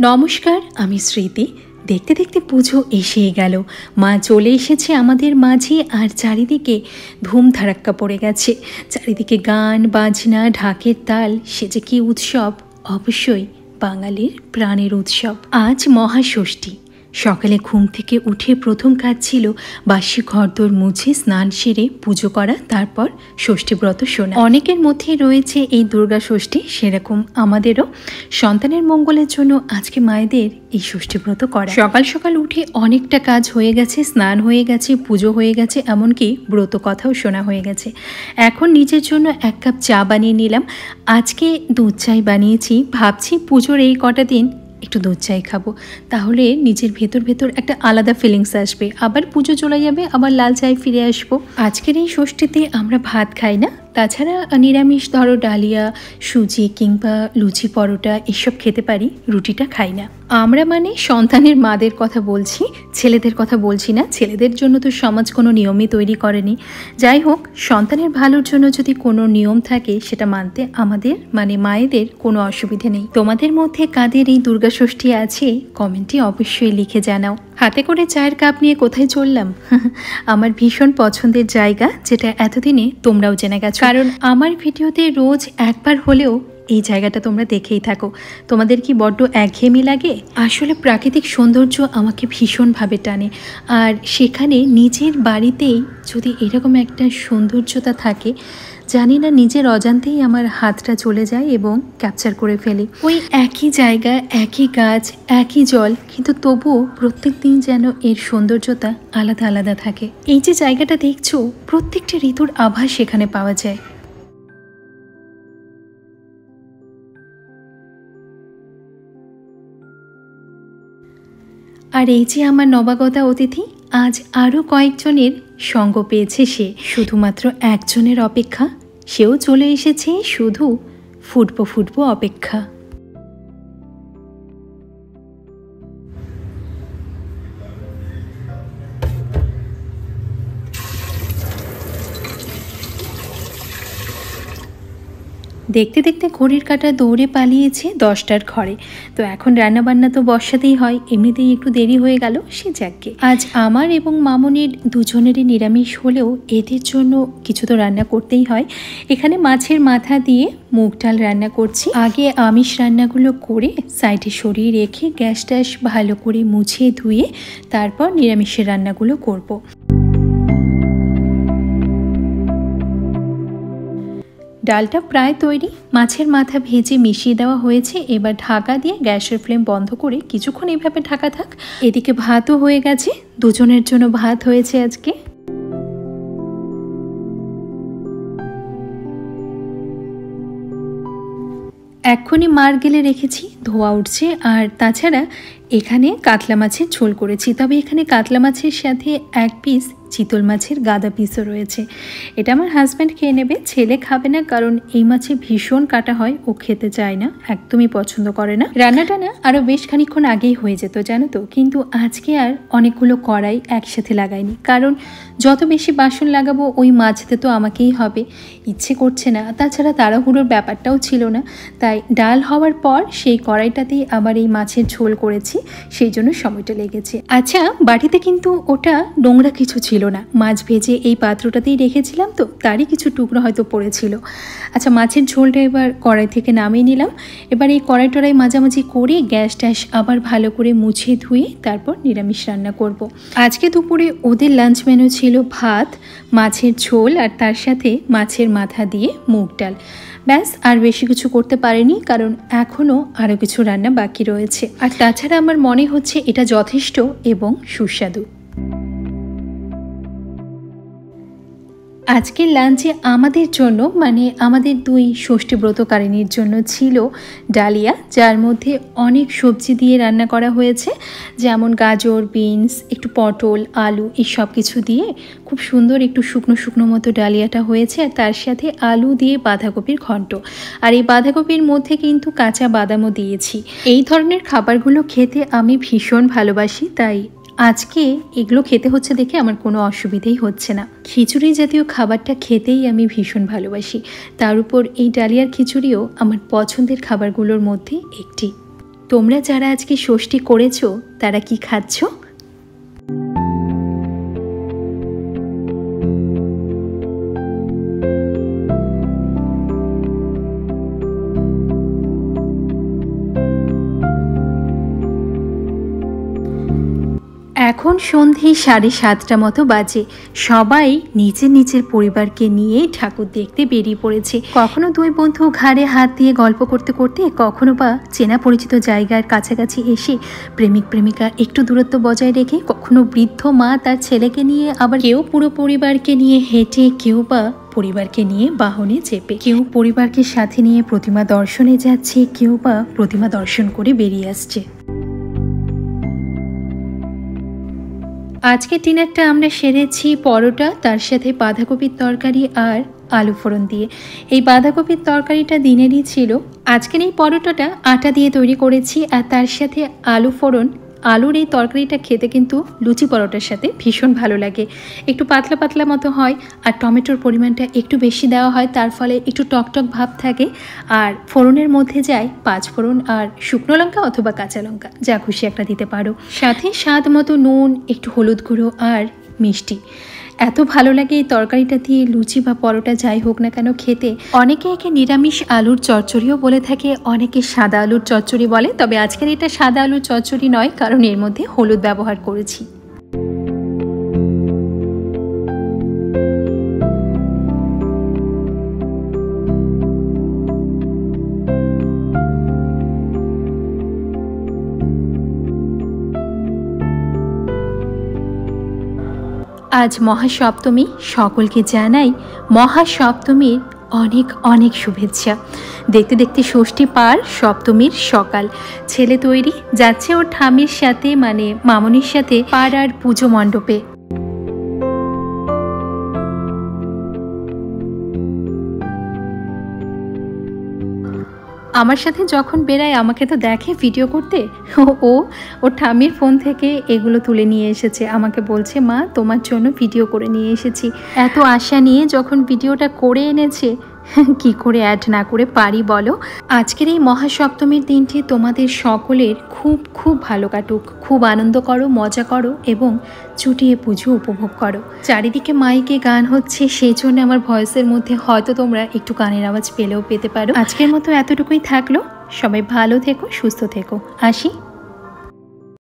নমস্কার, আমি স্মৃতি। দেখতে দেখতে পুজো এসেই গেল। মা চলে এসেছে আমাদের মাঝে, আর চারিদিকে ধুম ধারাক্কা পড়ে গেছে। চারিদিকে গান বাজনা, ঢাকের তাল, সে যে কি উৎসব! অবশ্যই বাঙালির প্রাণের উৎসব। আজ মহাষষ্ঠী। সকালে ঘুম থেকে উঠে প্রথম কাজ ছিল বাসি ঘরদোর মুছে স্নান সেরে পুজো করা, তারপর ষষ্ঠীব্রত শোনা। অনেকের মধ্যে রয়েছে এই দুর্গা ষষ্ঠী, সেরকম আমাদেরও সন্তানের মঙ্গলের জন্য আজকে মায়েদের এই ষষ্ঠীব্রত করা। সকাল সকাল উঠে অনেকটা কাজ হয়ে গেছে, স্নান হয়ে গেছে, পুজো হয়ে গেছে, এমনকি ব্রত কথাও শোনা হয়ে গেছে। এখন নিজের জন্য এক কাপ চা বানিয়ে নিলাম। আজকে দুধ চাই বানিয়েছি। ভাবছি পুজোর এই কটা দিন একটু দুধ চাই খাবো, তাহলে নিজের ভেতর ভেতর একটা আলাদা ফিলিংস আসবে। আবার পুজো চলে যাবে, আবার লাল চায় ফিরে আসবো। আজকের এই ষষ্ঠীতে আমরা ভাত খাই না, তাছাড়া নিরামিষ, ধরো ডালিয়া, সুজি কিংবা লুচি পরোটা এসব খেতে পারি, রুটিটা খাই না। আমরা মানে সন্তানের মাদের কথা বলছি, ছেলেদের কথা বলছি না। ছেলেদের জন্য তো সমাজ কোনো নিয়মই তৈরি করেনি। যাই হোক, সন্তানের ভালোর জন্য যদি কোনো নিয়ম থাকে সেটা মানতে আমাদের মানে মায়েদের কোনো অসুবিধে নেই। তোমাদের মধ্যে কাদের এই দুর্গা ষষ্ঠী আছে কমেন্টে অবশ্যই লিখে জানাও। হাতে করে চায়ের কাপ নিয়ে কোথায় চললাম? আমার ভীষণ পছন্দের জায়গা, যেটা এতদিনে তোমরাও জেনে গেছো, কারণ আমার ভিডিওতে রোজ একবার হলেও এই জায়গাটা তোমরা দেখেই থাকো। তোমাদের কি বড্ড একঘেয়েমি লাগে? আসলে প্রাকৃতিক সৌন্দর্য আমাকে ভীষণভাবে টানে, আর সেখানে নিজের বাড়িতেই যদি এরকম একটা সৌন্দর্যতা থাকে, জানি না নিজের অজান্তেই আমার হাতটা চলে যায় এবং ক্যাপচার করে ফেলি। ওই একই জায়গা, একই গাছ, একই জল, কিন্তু তবুও প্রত্যেক দিন যেন এর সৌন্দর্যতা আলাদা আলাদা থাকে। এই যে জায়গাটা দেখছো, প্রত্যেকটা ঋতুর আভাস সেখানে পাওয়া যায়। আর এই যে আমার নবাগতা অতিথি, আজ আরও কয়েকজনের সঙ্গ পেয়েছে সে। শুধুমাত্র একজনের অপেক্ষা, সেও চলে এসেছে শুধু ফুটবো ফুটবো অপেক্ষা। দেখতে দেখতে ঘড়ির কাঁটা দৌড়ে পালিয়েছে 10টার ঘরে। তো এখন রান্নাবান্না তো বসাতেই হয়, এমনিতেই একটু দেরি হয়ে গেল, সে যাকে। আজ আমার এবং মামনির দুজনেরই নিরামিষ হলেও এদের জন্য কিছু তো রান্না করতেই হয়। এখানে মাছের মাথা দিয়ে মুগ ডাল রান্না করছি। আগে আমিষ রান্নাগুলো করে সাইডে সরিয়ে রেখে গ্যাস ট্যাস ভালো করে মুছে ধুয়ে তারপর নিরামিষের রান্নাগুলো করব। ডালটা প্রায় তৈরি, মাছের মাথা ভেজে মিশিয়ে দেওয়া হয়েছে। এবার ঢাকা দিয়ে গ্যাসের ফ্লেম বন্ধ করে কিছুক্ষণ এইভাবে ঢাকা থাক। এদিকে ভাতও হয়ে গেছে, দুজনের জন্য ভাত হয়েছে আজকে। এক্ষুনি মার গেলে রেখেছি, ধোয়া উঠছে। আর তাছাড়া এখানে কাতলা মাছের ঝোল করেছি, তবে এখানে কাতলা মাছের সাথে এক পিস চিতল মাছের গাদা পিসও রয়েছে। এটা আমার হাজব্যান্ড খেয়ে নেবে, ছেলে খাবে না, কারণ এই মাছে ভীষণ কাটা হয়, ও খেতে চায় না, একদমই পছন্দ করে না। রান্নাটা না আরও বেশ খানিক্ষণ আগেই হয়ে যেত জানো তো, কিন্তু আজকে আর অনেকগুলো কড়াই একসাথে লাগাইনি, কারণ যত বেশি বাসন লাগাবো ওই মাছতে তো আমাকেই হবে, ইচ্ছে করছে না। তাছাড়া তাড়াহুড়োর ব্যাপারটাও ছিল না, তাই ডাল হওয়ার পর সেই কড়াইটাতেই আবার এই মাছের ঝোল করেছি, সেই জন্য সময়টা লেগেছে। আচ্ছা, বাড়িতে কিন্তু ওটা নোংরা কিছু ছিল না, মাছ ভেজে এই পাত্রটাতেই রেখেছিলাম, তো তারই কিছু টুকরো হয়তো পড়েছিল। আচ্ছা, মাছের ঝোলটা এবার কড়াই থেকে নামিয়ে নিলাম। এবার এই কড়াই টড়াই মাঝামাঝি করে গ্যাস ট্যাস আবার ভালো করে মুছে ধুয়ে তারপর নিরামিষ রান্না করব। আজকে দুপুরে ওদের লাঞ্চ মেনু ছিল ভাত, মাছের ঝোল, আর তার সাথে মাছের মাথা দিয়ে মুগ ডাল। ব্যাস, আর বেশি কিছু করতে পারিনি, কারণ এখনও আরও কিছু রান্না বাকি রয়েছে। আর তাছাড়া আমার মনে হচ্ছে এটা যথেষ্ট এবং সুস্বাদু। আজকের লাঞ্চে আমাদের জন্য মানে আমাদের দুই ষষ্ঠীব্রতকারিণীর জন্য ছিল ডালিয়া, যার মধ্যে অনেক সবজি দিয়ে রান্না করা হয়েছে, যেমন গাজর, বিনস, একটু পটল, আলু, এই সব কিছু দিয়ে খুব সুন্দর একটু শুকনো শুকনো মতো ডালিয়াটা হয়েছে। আর তার সাথে আলু দিয়ে বাঁধাকপির ঘন্ট, আর এই বাঁধাকপির মধ্যে কিন্তু কাঁচা বাদামও দিয়েছি। এই ধরনের খাবারগুলো খেতে আমি ভীষণ ভালোবাসি, তাই আজকে এগুলো খেতে হচ্ছে দেখে আমার কোনো অসুবিধেই হচ্ছে না। খিচুড়ি জাতীয় খাবারটা খেতেই আমি ভীষণ ভালোবাসি, তার উপর এই ডালিয়ার খিচুড়িও আমার পছন্দের খাবারগুলোর মধ্যে একটি। তোমরা যারা আজকে ষষ্ঠী করেছো তারা কি খাচ্ছ? এখন সন্ধে 7:30 মতো বাজে। সবাই নিজের নিজের পরিবারকে নিয়ে ঠাকুর দেখতে বেরিয়ে পড়েছে। কখনো দুই বন্ধু ঘাড়ে হাত দিয়ে গল্প করতে করতে, কখনো বা চেনা পরিচিত জায়গার কাছাকাছি এসে প্রেমিক প্রেমিকা একটু দূরত্ব বজায় রেখে, কখনো বৃদ্ধ মা তার ছেলেকে নিয়ে, আবার কেউ পুরো পরিবারকে নিয়ে হেঁটে, কেউ বা পরিবারকে নিয়ে বাহনে চেপে, কেউ পরিবারকে সাথে নিয়ে প্রতিমা দর্শনে যাচ্ছে, কেউ বা প্রতিমা দর্শন করে বেরিয়ে আসছে। আজকে ডিনারটা আমরা সেরেছি পরোটা, তার সাথে বাঁধাকপির তরকারি আর আলু ফোড়ন দিয়ে। এই বাঁধাকপির তরকারিটা দিনেরই ছিল। আজকের এই পরোটাটা আটা দিয়ে তৈরি করেছি, আর তার সাথে আলু ফোড়ন। আলুর এই তরকারিটা খেতে কিন্তু লুচি পরোটার সাথে ভীষণ ভালো লাগে। একটু পাতলা পাতলা মতো হয়, আর টমেটোর পরিমাণটা একটু বেশি দেওয়া হয়, তার ফলে একটু টকটক ভাব থাকে। আর ফোড়নের মধ্যে যায় 5 ফোড়ন আর শুকনো লঙ্কা অথবা কাঁচা লঙ্কা, যা খুশি একটা দিতে পারো। সাথে স্বাদ মতো নুন, একটু হলুদ গুঁড়ো আর মিষ্টি। এত ভালো লাগে এই তরকারিটা দিয়ে লুচি বা পরোটা যাই হোক না কেন খেতে। অনেকে একে নিরামিষ আলুর চচ্চড়িও বলে থাকে, অনেকে সাদা আলুর চচ্চড়ি বলে। তবে আজকের এটা সাদা আলুর চচ্চড়ি নয়, কারণ এর মধ্যে হলুদ ব্যবহার করেছি। আজ মহাসপ্তমী, সকলকে জানাই মহাসপ্তমীর অনেক অনেক শুভেচ্ছা। দেখতে দেখতে ষষ্ঠী পার, সপ্তমীর সকাল। ছেলে তৈরি, যাচ্ছে ওর ঠামির সাথে, মানে মামনির সাথে পাড়ার পুজো মণ্ডপে। আমার সাথে যখন বেরায় আমাকে তো দেখে ভিডিও করতে, ও ঠাম্মির ফোন থেকে এগুলো তুলে নিয়ে এসেছে। আমাকে বলছে, মা তোমার জন্য ভিডিও করে নিয়ে এসেছি। এত আশা নিয়ে যখন ভিডিওটা করে এনেছে, কি করে অ্যাড না করে পারি বলো। আজকের এই মহাসপ্তমীর দিনটি তোমাদের সকলের খুব খুব ভালো কাটুক। খুব আনন্দ করো, মজা করো এবং চুটিয়ে পুজো উপভোগ করো। চারিদিকে মাইকে গান হচ্ছে, সেই জন্য আমার ভয়েসের মধ্যে হয়তো তোমরা একটু গানের আওয়াজ পেলেও পেতে পারো। আজকের মতো এতটুকুই থাকলো। সবাই ভালো থেকো, সুস্থ থেকো। আসি।